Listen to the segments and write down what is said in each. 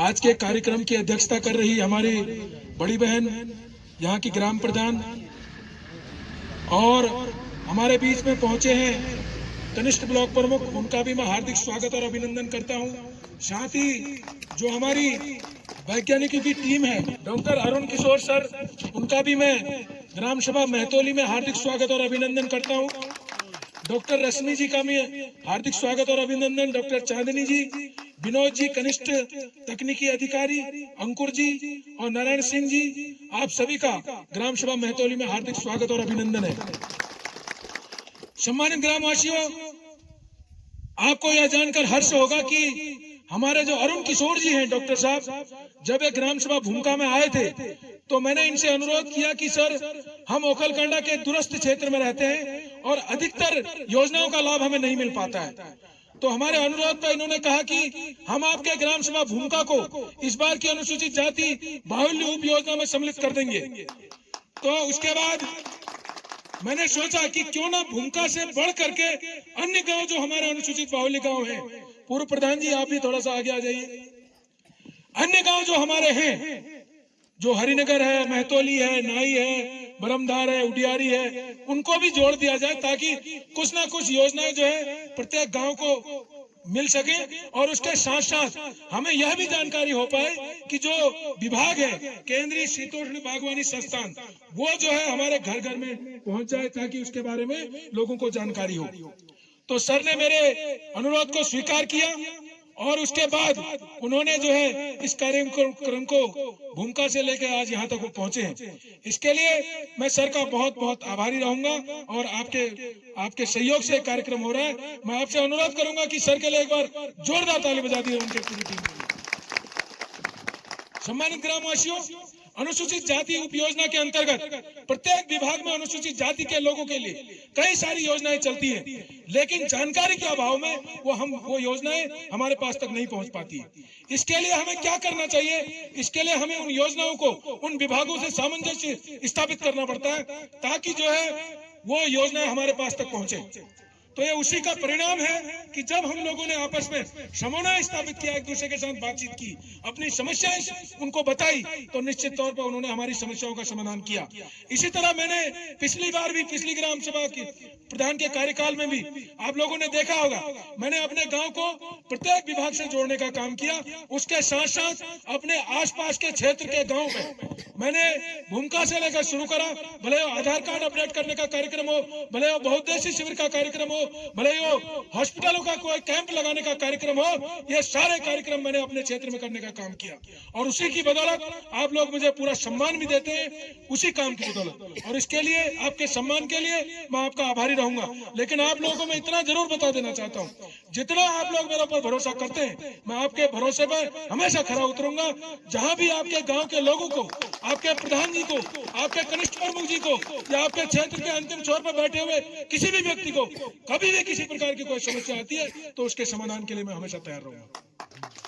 आज के कार्यक्रम की अध्यक्षता कर रही हमारी बड़ी बहन, यहाँ की ग्राम प्रधान, और हमारे बीच में पहुंचे हैं कनिष्ठ ब्लॉक प्रमुख, उनका भी मैं हार्दिक स्वागत और अभिनंदन करता हूं। साथ ही जो हमारी वैज्ञानिकों की टीम है, डॉक्टर अरुण किशोर सर, उनका भी मैं ग्राम सभा महतौली में हार्दिक स्वागत और अभिनंदन करता हूं। डॉक्टर रश्मि जी का मैं हार्दिक स्वागत और अभिनंदन, डॉक्टर चांदनी जी, विनोद जी कनिष्ठ तकनीकी अधिकारी, अंकुर जी और नारायण सिंह जी, आप सभी का ग्राम सभा महतौली में हार्दिक स्वागत और अभिनंदन है। सम्मानित ग्रामवासियों, आपको यह जानकर हर्ष होगा कि हमारे जो अरुण किशोर जी हैं डॉक्टर साहब, जब एक ग्राम सभा भूमिका में आए थे तो मैंने इनसे अनुरोध किया कि सर, हम ओखलकांडा के दूरस्थ क्षेत्र में रहते हैं और अधिकतर योजनाओं का लाभ हमें नहीं मिल पाता है। तो हमारे अनुरोध पर इन्होंने कहा कि हम आपके ग्राम सभा भूमिका को इस बार की अनुसूचित जाति बाहुल्य उप योजना में सम्मिलित कर देंगे। तो उसके बाद मैंने सोचा कि क्यों ना भूमिका से बढ़ करके अन्य गांव जो हमारे अनुसूचित बाहुल्य गांव हैं, पूर्व प्रधान जी आप भी थोड़ा सा आगे आ जाइए, अन्य गांव जो हमारे हैं, जो हरिनगर है, महतौली है, नाई है, ब्रह्मधार है, उडियारी है, उनको भी जोड़ दिया जाए ताकि कुछ ना कुछ योजनाएं जो है प्रत्येक गांव को मिल सके। और उसके साथ साथ हमें यह भी जानकारी हो पाए कि जो विभाग है केंद्रीय शीतोष्ण बागवानी संस्थान, वो जो है हमारे घर घर में पहुंच जाए ताकि उसके बारे में लोगों को जानकारी हो। तो सर ने मेरे अनुरोध को स्वीकार किया और उसके बाद उन्होंने जो है इस कार्यक्रम को भूमिका से लेकर आज यहाँ तक पहुंचे हैं। इसके लिए मैं सर का बहुत बहुत आभारी रहूंगा और आपके सहयोग से कार्यक्रम हो रहा है। मैं आपसे अनुरोध करूंगा कि सर के लिए एक बार जोरदार ताली बजा दी उनके पूरी टीम को। सम्मानित ग्रामवासियों, अनुसूचित जाति उप योजना के अंतर्गत प्रत्येक विभाग में अनुसूचित जाति के लोगों के लिए कई सारी योजनाएं चलती हैं, लेकिन जानकारी के अभाव में वो योजनाएं हमारे पास तक नहीं पहुंच पाती है। इसके लिए हमें क्या करना चाहिए? इसके लिए हमें उन योजनाओं को उन विभागों से सामंजस्य स्थापित करना पड़ता है ताकि जो है वो योजनाएं हमारे पास तक पहुंचे। तो ये उसी का परिणाम है कि जब हम लोगों ने आपस में समन्वय स्थापित किया, एक दूसरे के साथ बातचीत की, अपनी समस्याएं उनको बताई, तो निश्चित तौर पर उन्होंने हमारी समस्याओं का समाधान किया। इसी तरह मैंने पिछली बार भी, पिछली ग्राम सभा की प्रधान के कार्यकाल में भी आप लोगों ने देखा होगा, मैंने अपने गांव को प्रत्येक विभाग से जोड़ने का काम किया। उसके साथ साथ अपने आसपास के क्षेत्र के गाँव में मैंने भूमिका से लेकर शुरू करा, भले वो आधार कार्ड अपडेट करने का कार्यक्रम हो, भले वो बहुउद्देशीय शिविर का कार्यक्रम हो, भले वो हॉस्पिटलों का कोई कैंप लगाने का कार्यक्रम हो, ये सारे कार्यक्रम मैंने अपने क्षेत्र में करने का काम किया और उसी की बदौलत आप लोग मुझे पूरा सम्मान भी देते हैं, उसी काम की बदौलत। और इसके लिए, आपके सम्मान के लिए मैं आपका आभारी रहूंगा। लेकिन आप लोगों को मैं इतना जरूर बता देना चाहता हूँ, जितना आप लोग मेरे ऊपर भरोसा करते हैं, मैं आपके भरोसे पर हमेशा खरा उतरूंगा। जहां भी आपके गांव के लोगों को, आपके प्रधान जी को, आपके कनिष्ठ प्रमुख जी को या आपके क्षेत्र के अंतिम छोर पर बैठे हुए किसी भी व्यक्ति को कभी भी किसी प्रकार की कोई समस्या आती है तो उसके समाधान के लिए मैं हमेशा तैयार रहूंगा,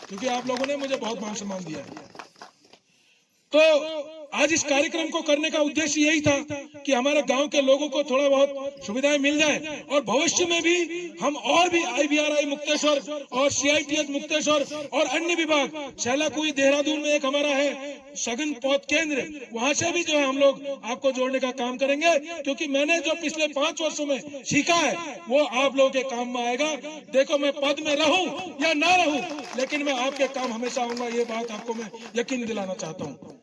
क्योंकि आप लोगों ने मुझे बहुत मान सम्मान दिया है। तो आज इस कार्यक्रम को करने का उद्देश्य यही था कि हमारे गांव के लोगों को थोड़ा बहुत सुविधाएं मिल जाए और भविष्य में भी हम और भी IBRI मुक्तेश्वर और CITH मुक्तेश्वर और अन्य विभाग, शैलाकुई देहरादून में एक हमारा है सघन पौध केंद्र, वहां से भी जो है हम लोग आपको जोड़ने का काम करेंगे, क्योंकि मैंने जो पिछले 5 वर्षों में सीखा है वो आप लोगों के काम में आएगा। देखो, मैं पद में रहूं या ना रहूं, लेकिन मैं आपके काम हमेशा आऊंगा, ये बात आपको मैं यकीन दिलाना चाहता हूँ।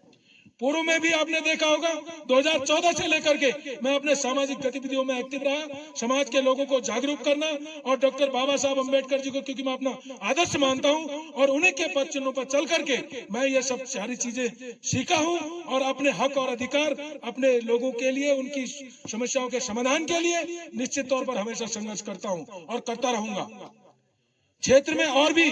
पूर्व में भी आपने देखा होगा 2014 से लेकर के मैं अपने सामाजिक गतिविधियों में एक्टिव रहा, समाज के लोगों को जागरूक करना और डॉक्टर बाबा साहब अम्बेडकर जी को क्योंकि मैं अपना आदर्श मानता हूं और उन्हीं के पद चिन्हों पर चल करके मैं ये सब सारी चीजें सीखा हूं और अपने हक और अधिकार अपने लोगों के लिए, उनकी समस्याओं के समाधान के लिए निश्चित तौर पर हमेशा संघर्ष करता हूं और करता रहूंगा। क्षेत्र में और भी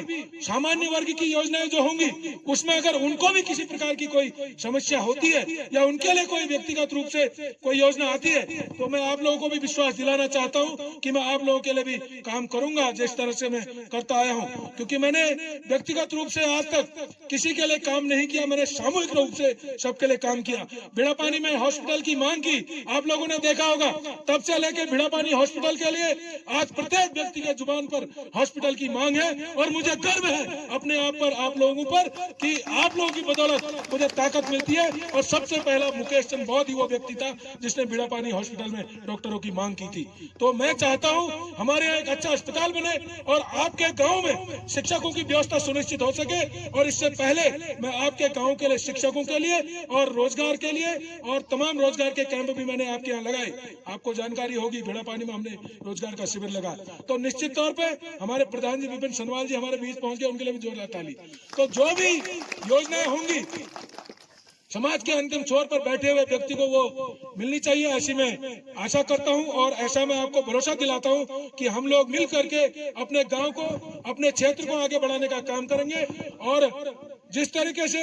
सामान्य वर्ग की योजनाएं जो होंगी, उसमें अगर उनको भी किसी प्रकार की कोई समस्या होती है या उनके लिए कोई व्यक्तिगत रूप से कोई योजना आती है, तो मैं आप लोगों को भी विश्वास दिलाना चाहता हूं कि मैं आप लोगों के लिए भी काम करूंगा जिस तरह से मैं करता आया हूं। क्योंकि मैंने व्यक्तिगत रूप से आज तक किसी के लिए काम नहीं किया, मैंने सामूहिक रूप से सबके लिए काम किया। भिड़ापानी में हॉस्पिटल की मांग की, आप लोगों ने देखा होगा, तब से लेकर भिड़ापानी हॉस्पिटल के लिए आज प्रत्येक व्यक्ति के जुबान पर हॉस्पिटल की मांग है और मुझे गर्व है अपने आप पर, आप लोगों पर, कि आप लोगों की बदौलत मुझे ताकत मिलती है। और सबसे पहला मुकेश चंद बहुत ही वो व्यक्ति था जिसने बीड़ापानी हॉस्पिटल में डॉक्टरों की मांग की थी। तो मैं चाहता हूं हमारे यहाँ एक अच्छा अस्पताल बने और आपके गांव में शिक्षकों की व्यवस्था सुनिश्चित हो सके। और इससे पहले मैं आपके गांव के लिए, शिक्षकों के लिए और रोजगार के लिए और तमाम रोजगार के कैंप भी मैंने आपके यहाँ लगाए। आपको जानकारी होगी बीड़ापानी में हमने रोजगार का शिविर लगा। तो निश्चित तौर पे हमारे प्रधान जी विपिन सनवाल जी हमारे बीच पहुंच गए, उनके लिए भी जोरदार ताली। तो जो भी योजनाएं होंगी समाज के अंतिम छोर पर बैठे हुए व्यक्ति को वो मिलनी चाहिए, ऐसी मैं आशा करता हूं। और ऐसा मैं आपको भरोसा दिलाता हूं कि हम लोग मिल करके अपने गांव को, अपने क्षेत्र को आगे बढ़ाने का काम करेंगे। और जिस तरीके से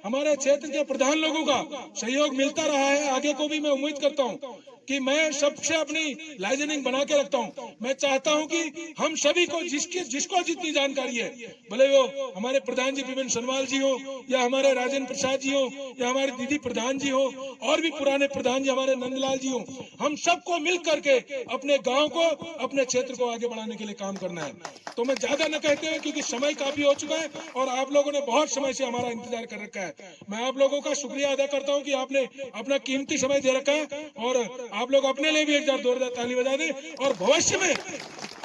हमारे क्षेत्र के प्रधान लोगों का सहयोग मिलता रहा है, आगे को भी मैं उम्मीद करता हूं कि मैं सबसे अपनी लाइजनिंग बना के रखता हूं। मैं चाहता हूं कि हम सभी को जिसको जितनी जानकारी है, भले वो हमारे प्रधान जी विपिन सनवाल जी हो या हमारे राजेंद्र प्रसाद जी हो या हमारे दीदी प्रधान जी हो और भी पुराने प्रधान जी हमारे नंदलाल जी हो, हम सबको मिल करके अपने गांव को, अपने क्षेत्र को आगे बढ़ाने के लिए काम करना है। तो मैं ज्यादा न कहते हुए, क्योंकि समय काफी हो चुका है और आप लोगों ने बहुत समय से हमारा इंतजार कर रखा है, मैं आप लोगों का शुक्रिया अदा करता हूं कि आपने अपना कीमती समय दे रखा है। और आप लोग अपने लिए भी एक जोरदार ताली बजा दें। और भविष्य में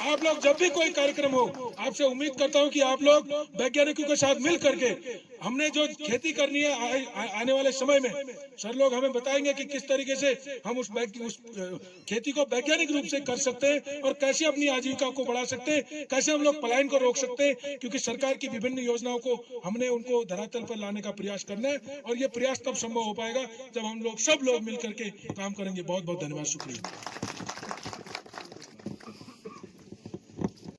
आप लोग जब भी कोई कार्यक्रम हो, आपसे उम्मीद करता हूं कि आप लोग वैज्ञानिकों के साथ मिल करके हमने जो खेती करनी है आने वाले समय में, सर लोग हमें बताएंगे कि किस तरीके से हम उस खेती को वैज्ञानिक रूप से कर सकते हैं और कैसे अपनी आजीविका को बढ़ा सकते हैं, कैसे हम लोग पलायन को रोक सकते हैं। क्योंकि सरकार की विभिन्न योजनाओं को हमने उनको धरातल पर लाने का प्रयास करना है और ये प्रयास तब संभव हो पाएगा जब हम लोग सब लोग मिल करके काम करेंगे। बहुत बहुत धन्यवाद, शुक्रिया।